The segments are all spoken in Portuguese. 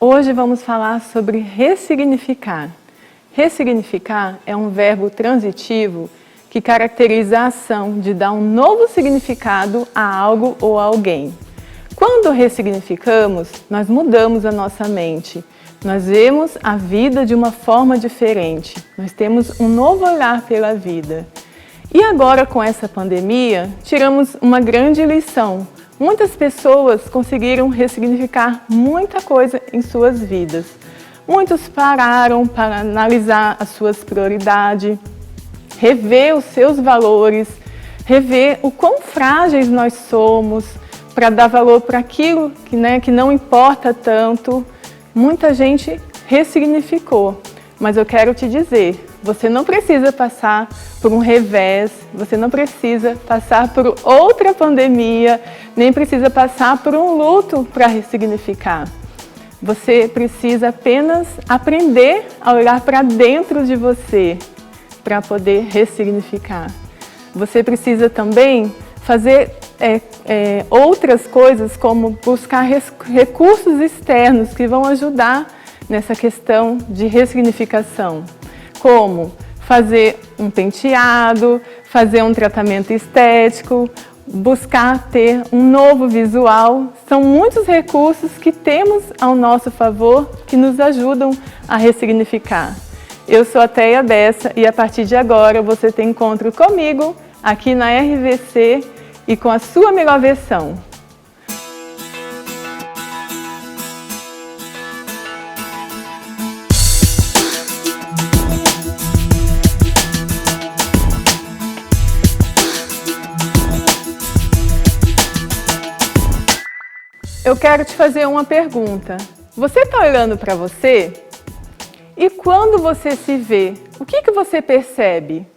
Hoje vamos falar sobre ressignificar. Ressignificar é um verbo transitivo que caracteriza a ação de dar um novo significado a algo ou a alguém. Quando ressignificamos, nós mudamos a nossa mente. Nós vemos a vida de uma forma diferente. Nós temos um novo olhar pela vida. E agora, com essa pandemia, tiramos uma grande lição. Muitas pessoas conseguiram ressignificar muita coisa em suas vidas. Muitos pararam para analisar as suas prioridades, rever os seus valores, rever o quão frágeis nós somos, para dar valor para aquilo que não importa tanto. Muita gente ressignificou, mas eu quero te dizer, você não precisa passar por um revés, você não precisa passar por outra pandemia, nem precisa passar por um luto para ressignificar. Você precisa apenas aprender a olhar para dentro de você para poder ressignificar. Você precisa também fazer outras coisas, como buscar recursos externos que vão ajudar nessa questão de ressignificação. Como fazer um penteado, fazer um tratamento estético, buscar ter um novo visual. São muitos recursos que temos ao nosso favor que nos ajudam a ressignificar. Eu sou a Teia Bessa e a partir de agora você tem encontro comigo aqui na RVC e com a sua melhor versão. Eu quero te fazer uma pergunta. Você está olhando para você? E quando você se vê, o que você percebe?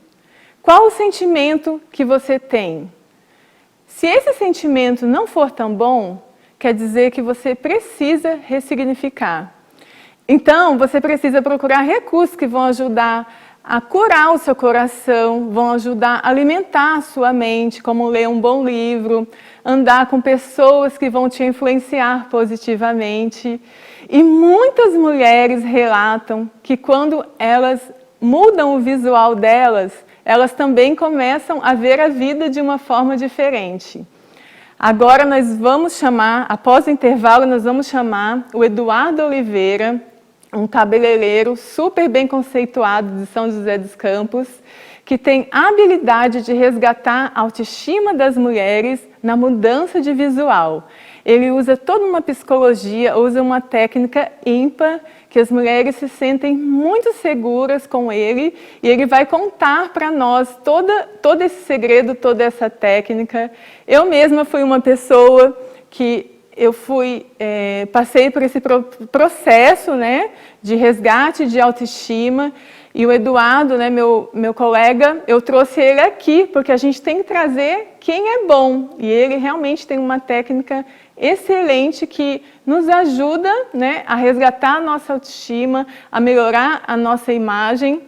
Qual o sentimento que você tem? Se esse sentimento não for tão bom, quer dizer que você precisa ressignificar. Então, você precisa procurar recursos que vão ajudar a curar o seu coração, vão ajudar a alimentar a sua mente, como ler um bom livro, andar com pessoas que vão te influenciar positivamente. E muitas mulheres relatam que quando elas mudam o visual delas, elas também começam a ver a vida de uma forma diferente. Agora nós vamos chamar, após o intervalo, nós vamos chamar o Eduardo Oliveira, um cabeleireiro super bem conceituado de São José dos Campos, que tem a habilidade de resgatar a autoestima das mulheres na mudança de visual. Ele usa toda uma psicologia, usa uma técnica ímpar, que as mulheres se sentem muito seguras com ele, e ele vai contar para nós todo esse segredo, toda essa técnica. Eu mesma fui uma pessoa que passei por esse processo, de resgate de autoestima, e o Eduardo, meu colega, eu trouxe ele aqui, porque a gente tem que trazer quem é bom, e ele realmente tem uma técnica excelente que nos ajuda a resgatar a nossa autoestima, a melhorar a nossa imagem.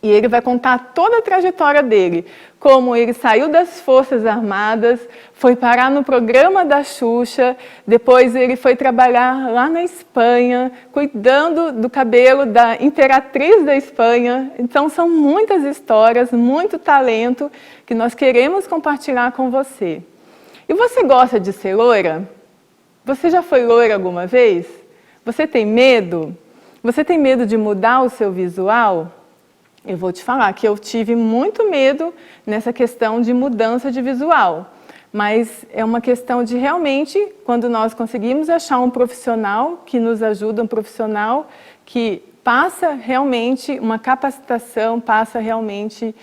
E ele vai contar toda a trajetória dele, como ele saiu das Forças Armadas, foi parar no programa da Xuxa, depois ele foi trabalhar lá na Espanha, cuidando do cabelo da Imperatriz da Espanha. Então são muitas histórias, muito talento que nós queremos compartilhar com você. E você gosta de ser loira? Você já foi loira alguma vez? Você tem medo? Você tem medo de mudar o seu visual? Eu vou te falar que eu tive muito medo nessa questão de mudança de visual, mas é uma questão de realmente, quando nós conseguimos achar um profissional que nos ajuda, um profissional que passa realmente uma capacitação, passa realmente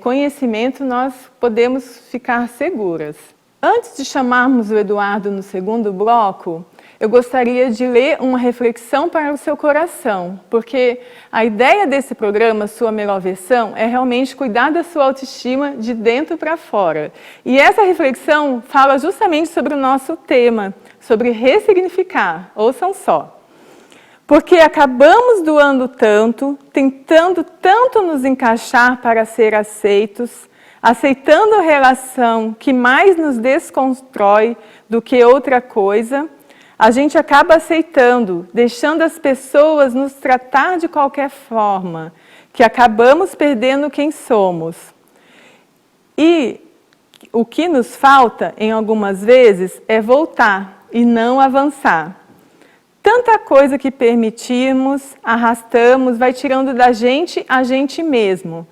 conhecimento, nós podemos ficar seguras. Antes de chamarmos o Eduardo no segundo bloco, eu gostaria de ler uma reflexão para o seu coração, porque a ideia desse programa, Sua Melhor Versão, é realmente cuidar da sua autoestima de dentro para fora. E essa reflexão fala justamente sobre o nosso tema, sobre ressignificar. Ouçam só. Porque acabamos doando tanto, tentando tanto nos encaixar para ser aceitos, aceitando a relação que mais nos desconstrói do que outra coisa, A gente acaba aceitando, deixando as pessoas nos tratar de qualquer forma, que acabamos perdendo quem somos. E o que nos falta, em algumas vezes, é voltar e não avançar. Tanta coisa que permitimos, arrastamos, vai tirando da gente a gente mesmo.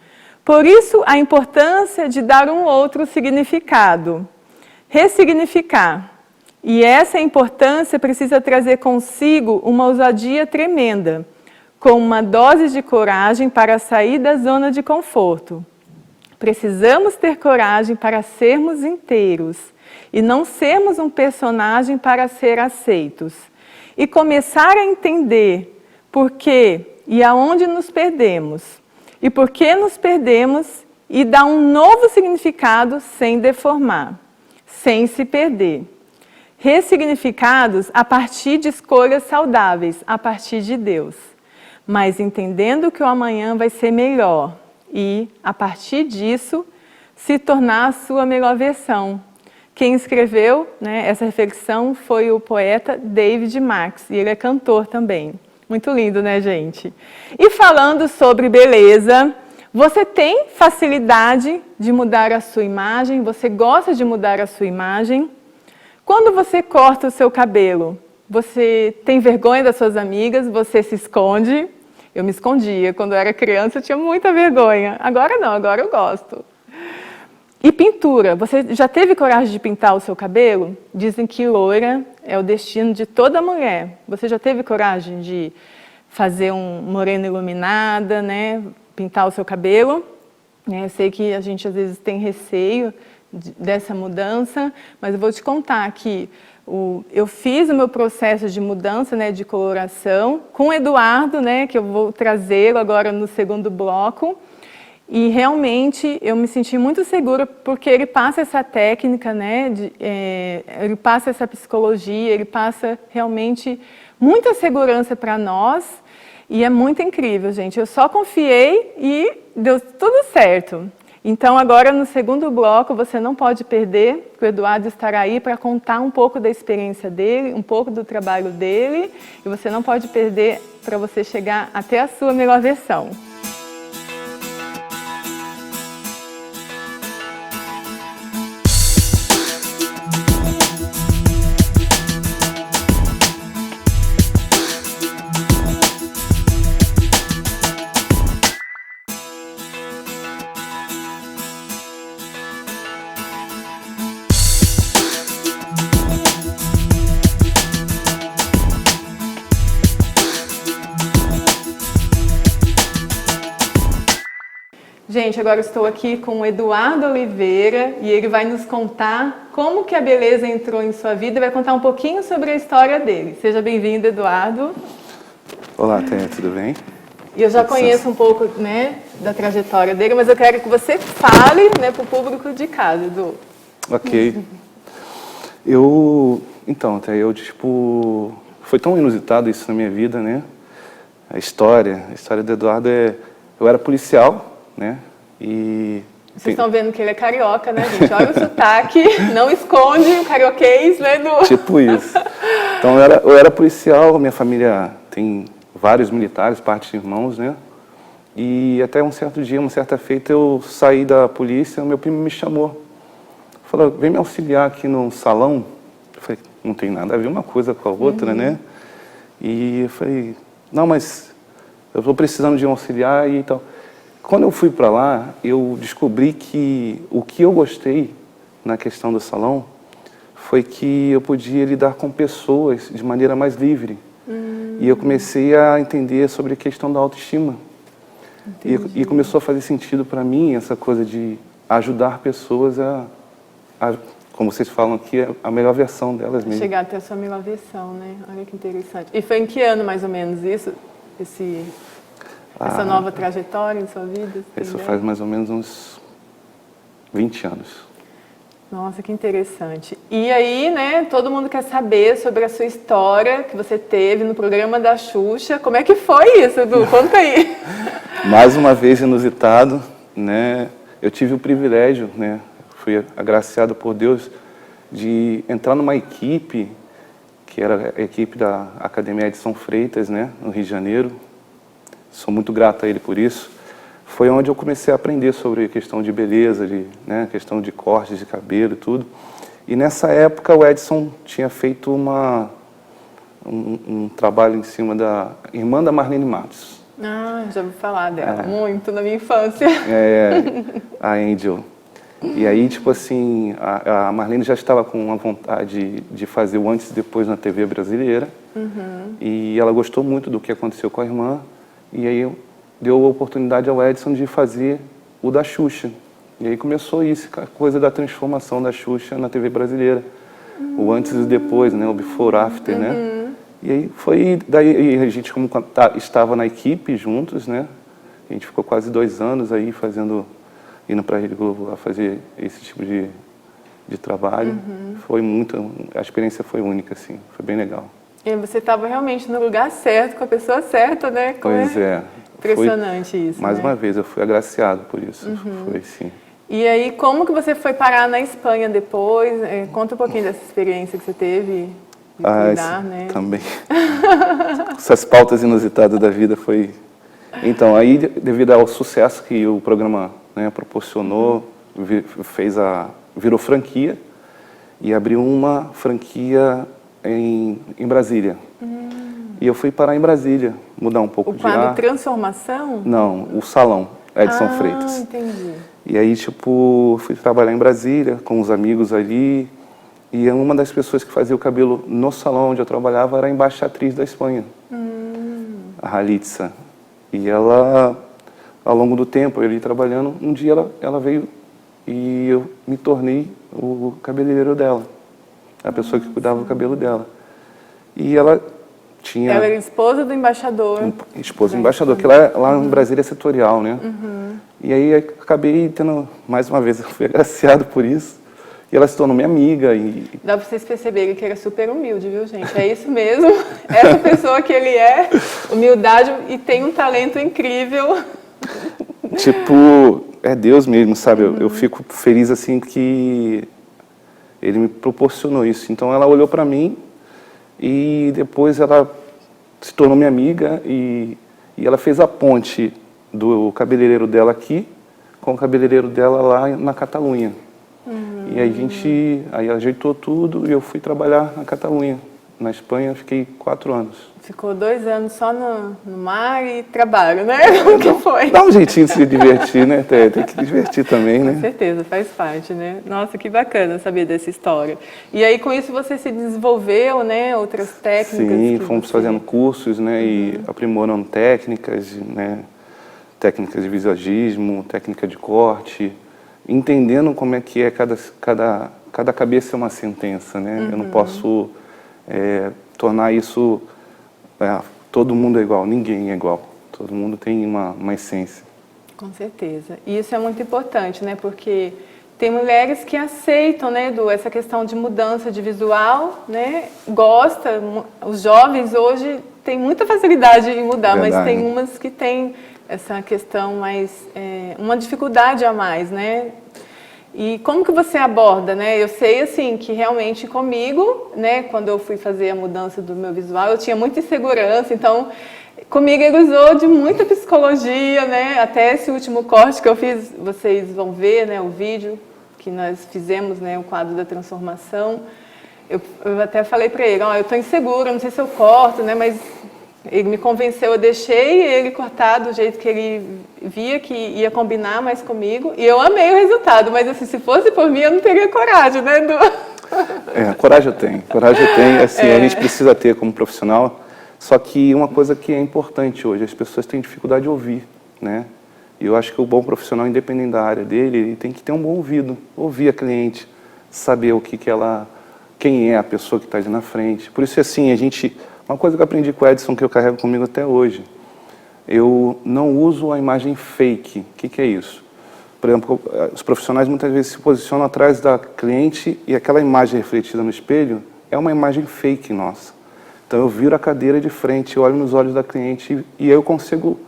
Por isso, a importância de dar um outro significado. Ressignificar. E essa importância precisa trazer consigo uma ousadia tremenda, com uma dose de coragem para sair da zona de conforto. Precisamos ter coragem para sermos inteiros e não sermos um personagem para ser aceitos. E começar a entender por que e aonde nos perdemos, e por que nos perdemos, e dar um novo significado sem deformar, sem se perder. Ressignificados a partir de escolhas saudáveis, a partir de Deus. Mas entendendo que o amanhã vai ser melhor e, a partir disso, se tornar a sua melhor versão. Quem escreveu, né, essa reflexão foi o poeta David Marx, e ele é cantor também. Muito lindo, né, gente? E falando sobre beleza, você tem facilidade de mudar a sua imagem? Você gosta de mudar a sua imagem? Quando você corta o seu cabelo, você tem vergonha das suas amigas, você se esconde? Eu me escondia. Quando eu era criança, eu tinha muita vergonha. Agora não, agora eu gosto. E pintura. Você já teve coragem de pintar o seu cabelo? Dizem que loira é o destino de toda mulher. Você já teve coragem de fazer um morena iluminada, né? Pintar o seu cabelo? Eu sei que a gente às vezes tem receio dessa mudança, mas eu vou te contar que eu fiz o meu processo de mudança, né, de coloração com o Eduardo, né, que eu vou trazê-lo agora no segundo bloco, e realmente eu me senti muito segura porque ele passa essa técnica, né, ele passa essa psicologia, ele passa realmente muita segurança para nós, e é muito incrível, gente. Eu só confiei e deu tudo certo. Então, agora no segundo bloco, você não pode perder, que o Eduardo estará aí para contar um pouco da experiência dele, um pouco do trabalho dele, e você não pode perder para você chegar até a sua melhor versão. Gente, agora estou aqui com o Eduardo Oliveira e ele vai nos contar como que a beleza entrou em sua vida e vai contar um pouquinho sobre a história dele. Seja bem-vindo, Eduardo. Olá, Tânia, tudo bem? E eu já conheço um pouco, né, da trajetória dele, mas eu quero que você fale, né, para o público de casa, Edu. Ok. Então, até foi tão inusitado isso na minha vida, né? A história do Eduardo eu era policial, né? E vocês estão vendo que ele é carioca, né, gente? Olha o sotaque, não esconde o carioquês, né, Edu? Tipo isso. Então, eu era policial, minha família tem vários militares, parte de irmãos, né? E até um certo dia, uma certa feita, eu saí da polícia, meu primo me chamou. Falou, vem me auxiliar aqui no salão. Eu falei, não tem nada a ver uma coisa com a outra, né? E eu falei, não, mas eu estou precisando de um auxiliar e tal. Quando eu fui para lá, eu descobri que o que eu gostei na questão do salão foi que eu podia lidar com pessoas de maneira mais livre. E eu comecei a entender sobre a questão da autoestima. E começou a fazer sentido para mim essa coisa de ajudar pessoas como vocês falam aqui, a melhor versão delas mesmo. Chegar até a sua melhor versão, né? Olha que interessante. E foi em que ano, mais ou menos, isso? Essa nova trajetória em sua vida? Isso faz mais ou menos uns 20 anos. Nossa, que interessante. E aí, né, todo mundo quer saber sobre a sua história que você teve no programa da Xuxa. Como é que foi isso, Edu? Conta aí. Mais uma vez inusitado, né? Eu tive o privilégio, né? Fui agraciado por Deus de entrar numa equipe que era a equipe da Academia Edson Freitas, né, no Rio de Janeiro. Sou muito grato a ele por isso. Foi onde eu comecei a aprender sobre a questão de beleza, né, questão de cortes de cabelo e tudo. E nessa época o Edson tinha feito um trabalho em cima da irmã da Marlene Matos. Ah, já ouvi falar dela, muito na minha infância. A Angel. E aí, tipo assim, a Marlene já estava com uma vontade de fazer o antes e depois na TV brasileira. E ela gostou muito do que aconteceu com a irmã. E aí deu a oportunidade ao Edson de fazer o da Xuxa. E aí começou isso, a coisa da transformação da Xuxa na TV brasileira. O antes e depois, né? O before, after, né? E aí foi, daí a gente como estava na equipe juntos, né? A gente ficou quase 2 anos aí indo para a Rede Globo a fazer esse tipo de trabalho. Foi a experiência foi única, assim, foi bem legal. E você estava realmente no lugar certo, com a pessoa certa, né? Pois é. Impressionante isso, mais né? uma vez, eu fui agraciado por isso, foi sim. E aí, como que você foi parar na Espanha depois? Conta um pouquinho dessa experiência que você teve de cuidar, né? Também. Essas pautas inusitadas da vida foi... Então, aí, devido ao sucesso que o programa, né, proporcionou, virou franquia e abriu uma franquia em Brasília. E eu fui parar em Brasília, mudar um pouco de lá. O quadro Transformação? Não, o Salão Edson Freitas. Entendi. E aí, tipo, fui trabalhar em Brasília com os amigos ali. E uma das pessoas que fazia o cabelo no salão onde eu trabalhava era a embaixatriz da Espanha, a Halitza. E ela, ao longo do tempo, eu ali trabalhando, um dia ela veio e eu me tornei o cabeleireiro dela, a pessoa que cuidava do cabelo dela. E ela tinha... Ela era esposa do embaixador. Esposa do embaixador, que lá em Brasília é setorial, né? E aí acabei tendo, mais uma vez, eu fui agraciado por isso. E ela se tornou minha amiga. Dá pra vocês perceberem que ele é super humilde, viu, gente? É isso mesmo. Essa pessoa que ele é, humildade e tem um talento incrível. Tipo, é Deus mesmo, sabe? Eu fico feliz, assim, que ele me proporcionou isso. Então, ela olhou pra mim e depois ela se tornou minha amiga e ela fez a ponte do cabeleireiro dela aqui com o cabeleireiro dela lá na Catalunha. E aí ajeitou tudo e eu fui trabalhar na Catalunha. Na Espanha, fiquei 4 anos. Ficou 2 anos só no mar e trabalho, né? Como que foi? Dá um jeitinho de se divertir, né? Tem que divertir também, né? Com certeza, faz parte, né? Nossa, que bacana saber dessa história. E aí, com isso, você se desenvolveu, né? Outras técnicas? Sim, fomos fazendo cursos, né? E aprimorando técnicas, né? Técnicas de visagismo, técnica de corte, entendendo como é que é cada cabeça é uma sentença, né? Eu não posso tornar isso... todo mundo é igual, ninguém é igual. Todo mundo tem uma essência. Com certeza. E isso é muito importante, né? Porque tem mulheres que aceitam, né, essa questão de mudança de visual, né? Os jovens hoje têm muita facilidade em mudar, mas tem umas que têm essa questão mais... uma dificuldade a mais, né? E como que você aborda, né? Eu sei, assim, que realmente comigo, né, quando eu fui fazer a mudança do meu visual, eu tinha muita insegurança, então, comigo ele usou de muita psicologia, né? Até esse último corte que eu fiz, vocês vão ver, né, o vídeo que nós fizemos, né, o quadro da transformação. Eu até falei para ele, eu tô insegura, não sei se eu corto, né, mas... Ele me convenceu, eu deixei ele cortar do jeito que ele via que ia combinar mais comigo. E eu amei o resultado, mas assim, se fosse por mim, eu não teria coragem, né? Coragem eu tenho. Assim, a gente precisa ter como profissional. Só que uma coisa que é importante hoje, as pessoas têm dificuldade de ouvir, né? E eu acho que o bom profissional, independente da área dele, ele tem que ter um bom ouvido, ouvir a cliente, saber quem é a pessoa que está ali na frente. Por isso, assim, uma coisa que eu aprendi com o Edson, que eu carrego comigo até hoje, eu não uso a imagem fake. O que é isso? Por exemplo, os profissionais muitas vezes se posicionam atrás da cliente e aquela imagem refletida no espelho é uma imagem fake nossa. Então eu viro a cadeira de frente, olho nos olhos da cliente e eu consigo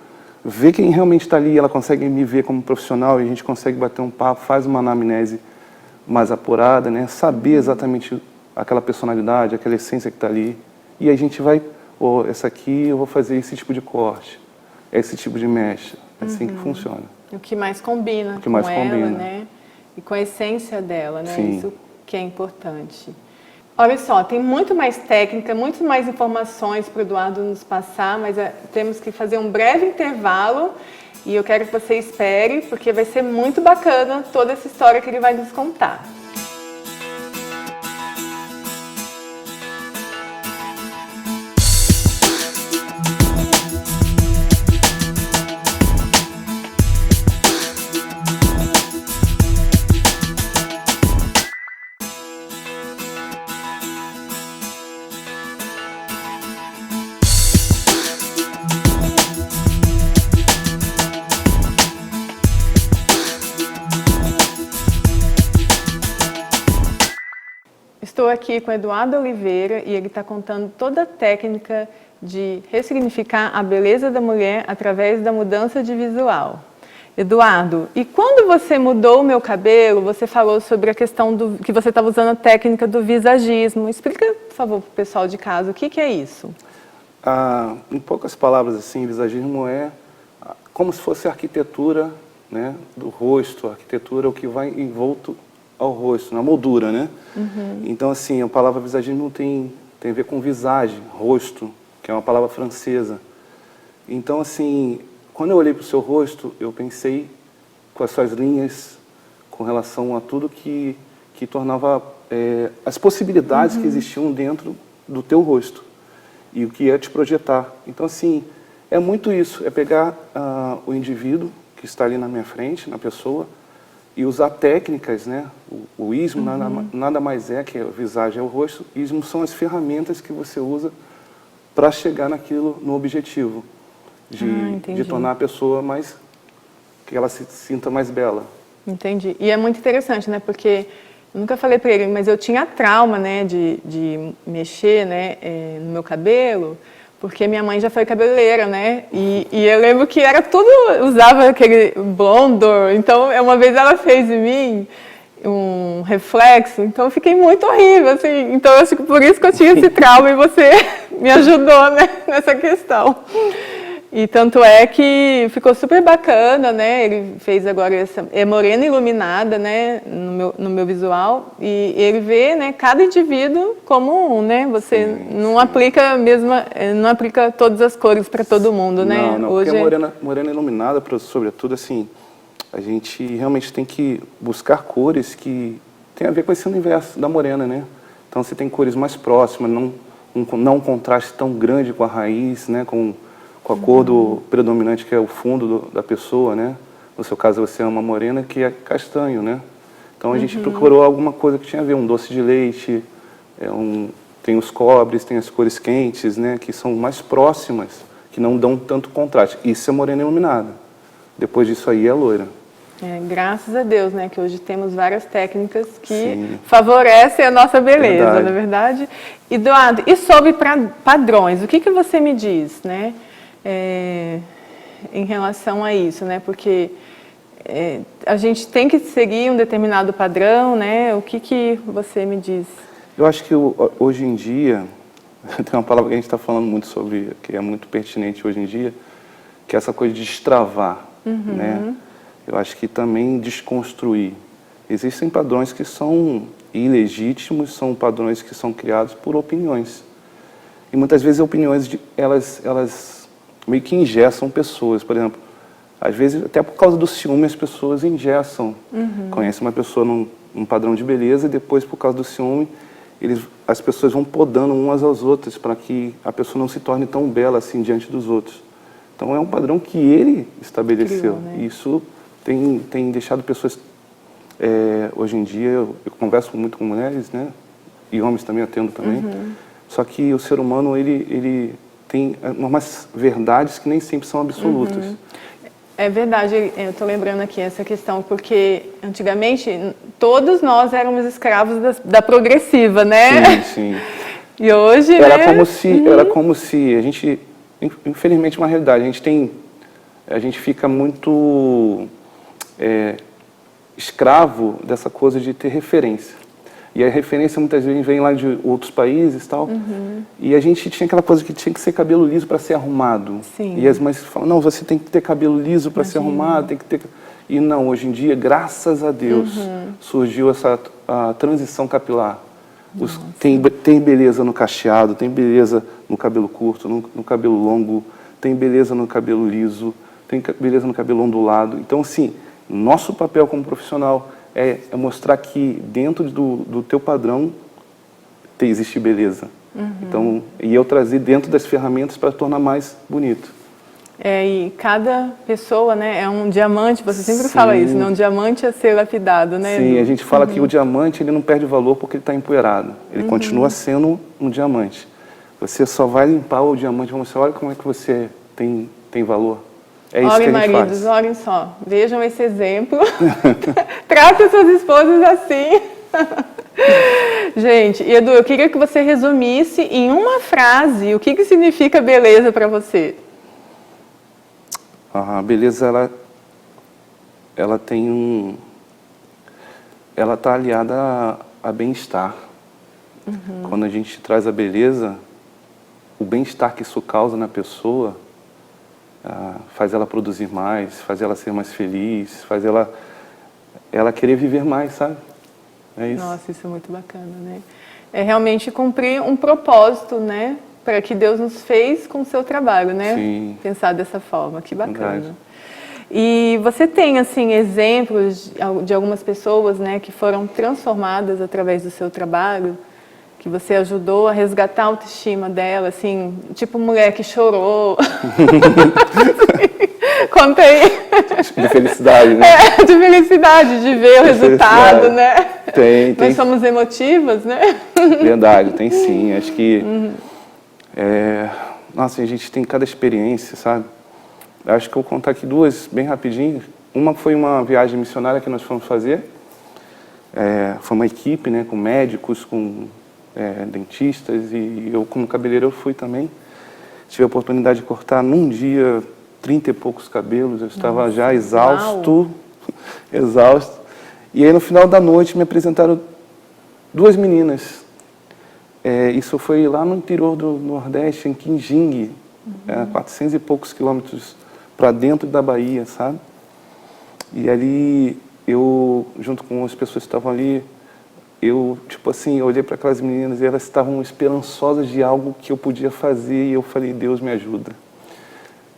ver quem realmente está ali, ela consegue me ver como profissional e a gente consegue bater um papo, faz uma anamnese mais apurada, né? Saber exatamente aquela personalidade, aquela essência que está ali. E a gente vai, essa aqui eu vou fazer esse tipo de corte, esse tipo de mecha. É assim que funciona. O que mais combina que mais com combina. ela, né? E com a essência dela, né? Sim. Isso que é importante. Olha só, tem muito mais técnica, muito mais informações para o Eduardo nos passar, mas temos que fazer um breve intervalo e eu quero que você espere, porque vai ser muito bacana toda essa história que ele vai nos contar. Estou aqui com Eduardo Oliveira e ele está contando toda a técnica de ressignificar a beleza da mulher através da mudança de visual. Eduardo, e quando você mudou o meu cabelo, você falou sobre a questão que você estava usando a técnica do visagismo. Explica, por favor, para o pessoal de casa, o que é isso? Em poucas palavras, assim, visagismo é como se fosse a arquitetura, né, do rosto, a arquitetura, o que vai envolto ao rosto, na moldura, né? Então, assim, a palavra visagismo tem a ver com visage, rosto, que é uma palavra francesa. Então, assim, quando eu olhei para o seu rosto, eu pensei com as suas linhas, com relação a tudo que tornava as possibilidades que existiam dentro do teu rosto e o que ia te projetar. Então, assim, é muito isso, é pegar o indivíduo que está ali na minha frente, na pessoa, e usar técnicas, né? O ismo nada mais é que a visagem é o rosto. Ismo são as ferramentas que você usa para chegar naquilo, no objetivo de tornar a pessoa mais, que ela se sinta mais bela. Entendi. E é muito interessante, né? Porque eu nunca falei para ele, mas eu tinha trauma, né, de mexer, né, no meu cabelo. Porque minha mãe já foi cabeleireira, né? E eu lembro que era tudo, usava aquele blondor. Então, uma vez ela fez em mim um reflexo, então eu fiquei muito horrível, assim. Então, eu acho que por isso que eu tinha esse trauma e você me ajudou, né, nessa questão. E tanto é que ficou super bacana, né? Ele fez agora essa morena iluminada, né? No meu visual. E ele vê, né? Cada indivíduo como um, né? Você não aplica não aplica todas as cores para todo mundo, né? Não, hoje porque morena iluminada, sobretudo, assim, a gente realmente tem que buscar cores que tem a ver com esse universo da morena, né? Então você tem cores mais próximas, não um contraste tão grande com a raiz, né? Com a cor predominante, que é o fundo da pessoa, né? No seu caso, você é uma morena, que é castanho, né? Então, a gente procurou alguma coisa que tinha a ver, um doce de leite, tem os cobres, tem as cores quentes, né? Que são mais próximas, que não dão tanto contraste. Isso é morena iluminada. Depois disso aí é loira. Graças a Deus, né? Que hoje temos várias técnicas que favorecem a nossa beleza, não é verdade? Eduardo, e sobre padrões, o que você me diz, né? Em relação a isso, né? Porque a gente tem que seguir um determinado padrão, né? O que você me diz? Eu acho que hoje em dia, tem uma palavra que a gente está falando muito sobre, que é muito pertinente hoje em dia, que é essa coisa de destravar, né? Eu acho que também desconstruir. Existem padrões que são ilegítimos, são padrões que são criados por opiniões. E muitas vezes opiniões, elas meio que engessam pessoas. Por exemplo, às vezes, até por causa do ciúme, as pessoas engessam. Conhecem uma pessoa num padrão de beleza e depois, por causa do ciúme, as pessoas vão podando umas às outras para que a pessoa não se torne tão bela assim diante dos outros. Então, é um padrão que ele estabeleceu. Criou, né? Isso tem deixado pessoas... hoje em dia, eu converso muito com mulheres, né? E homens também, atendo também. Só que o ser humano, ele tem umas verdades que nem sempre são absolutas. É verdade, eu estou lembrando aqui essa questão, porque antigamente todos nós éramos escravos da progressiva, né? Sim. E hoje, era como se a gente, infelizmente, uma realidade, a gente fica muito escravo dessa coisa de ter referência. E a referência muitas vezes vem lá de outros países e tal. E a gente tinha aquela coisa que tinha que ser cabelo liso para ser arrumado. Sim. E as mães falam, não, você tem que ter cabelo liso para ser arrumado, tem que ter... E não, hoje em dia, graças a Deus, surgiu a transição capilar. Tem beleza no cacheado, tem beleza no cabelo curto, no cabelo longo, tem beleza no cabelo liso, tem beleza no cabelo ondulado. Então, assim, nosso papel como profissional é mostrar que dentro do teu padrão existe beleza. Então, e eu trazer dentro das ferramentas para tornar mais bonito. E cada pessoa, né, é um diamante, você sempre fala isso, né? Um diamante a ser lapidado, né? Sim, a gente fala que o diamante ele não perde valor porque ele está empoeirado. Ele continua sendo um diamante. Você só vai limpar o diamante e mostrar, olha como é que você tem valor. É isso Olhem, que a gente maridos, faz. olhem só, vejam esse exemplo. Tratem suas esposas assim. Gente, e Edu, eu queria que você resumisse em uma frase o que significa beleza para você. A beleza, ela tem ela está aliada a bem-estar. Quando a gente traz a beleza, o bem-estar que isso causa na pessoa faz ela produzir mais, faz ela ser mais feliz, faz ela querer viver mais, sabe? É isso. Nossa, isso é muito bacana, né? É realmente cumprir um propósito, né? Para que Deus nos fez com o seu trabalho, né? Sim. Pensar dessa forma, que bacana. Verdade. E você tem, assim, exemplos de algumas pessoas, né, que foram transformadas através do seu trabalho, que você ajudou a resgatar a autoestima dela, assim, tipo mulher que chorou. Conta aí. De felicidade, né? De felicidade, de ver o resultado, né? Tem. Nós somos emotivas, né? Verdade, tem sim. Acho que... nossa, a gente tem cada experiência, sabe? Acho que eu vou contar aqui duas, bem rapidinho. Uma foi uma viagem missionária que nós fomos fazer. Foi uma equipe, né, com médicos, com dentistas, e eu, como cabeleireiro, fui também. Tive a oportunidade de cortar num dia 30 e poucos cabelos. Eu estava já exausto, exausto. E aí, no final da noite, me apresentaram duas meninas. Isso foi lá no interior do Nordeste, em Quinjingue, 400 e poucos quilômetros para dentro da Bahia, sabe? E ali, eu, junto com as pessoas que estavam ali, eu, tipo assim, olhei para aquelas meninas e elas estavam esperançosas de algo que eu podia fazer, e eu falei, Deus me ajuda.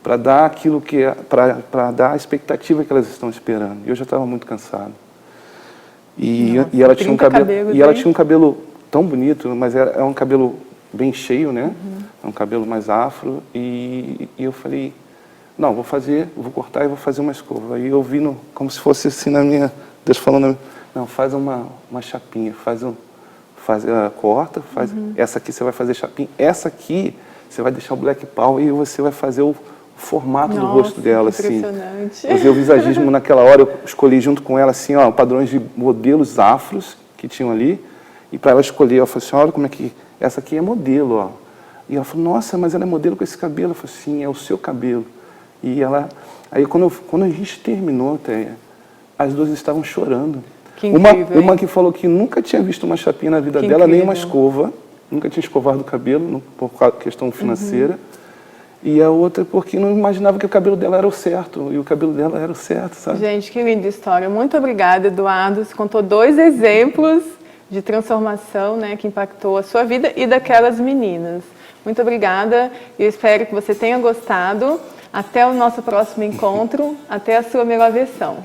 Para dar aquilo que para dar a expectativa que elas estão esperando. E eu já estava muito cansado. E ela tinha um cabelo tão bonito, mas era um cabelo bem cheio, né? Um cabelo mais afro. E eu falei, não, vou cortar e vou fazer uma escova. E eu vi como se fosse assim na minha... Deus falando, não, faz uma chapinha, corta, essa aqui você vai fazer chapinha, essa aqui você vai deixar o black power e você vai fazer o formato do rosto dela, assim. Fazer o visagismo naquela hora, eu escolhi junto com ela, assim, ó, padrões de modelos afros que tinham ali, e para ela escolher, eu falei assim, olha como é que, essa aqui é modelo, ó. E ela falou, nossa, mas ela é modelo com esse cabelo. Eu falei, sim, é o seu cabelo. E ela, aí quando a gente terminou, as duas estavam chorando. Que incrível, uma que falou que nunca tinha visto uma chapinha na vida dela, nem uma escova, nunca tinha escovado o cabelo, por questão financeira. E a outra porque não imaginava que o cabelo dela era o certo, e o cabelo dela era o certo, sabe? Gente, que linda história. Muito obrigada, Eduardo. Você contou 2 exemplos de transformação, né, que impactou a sua vida e daquelas meninas. Muito obrigada. Eu espero que você tenha gostado. Até o nosso próximo encontro. Até a sua melhor versão.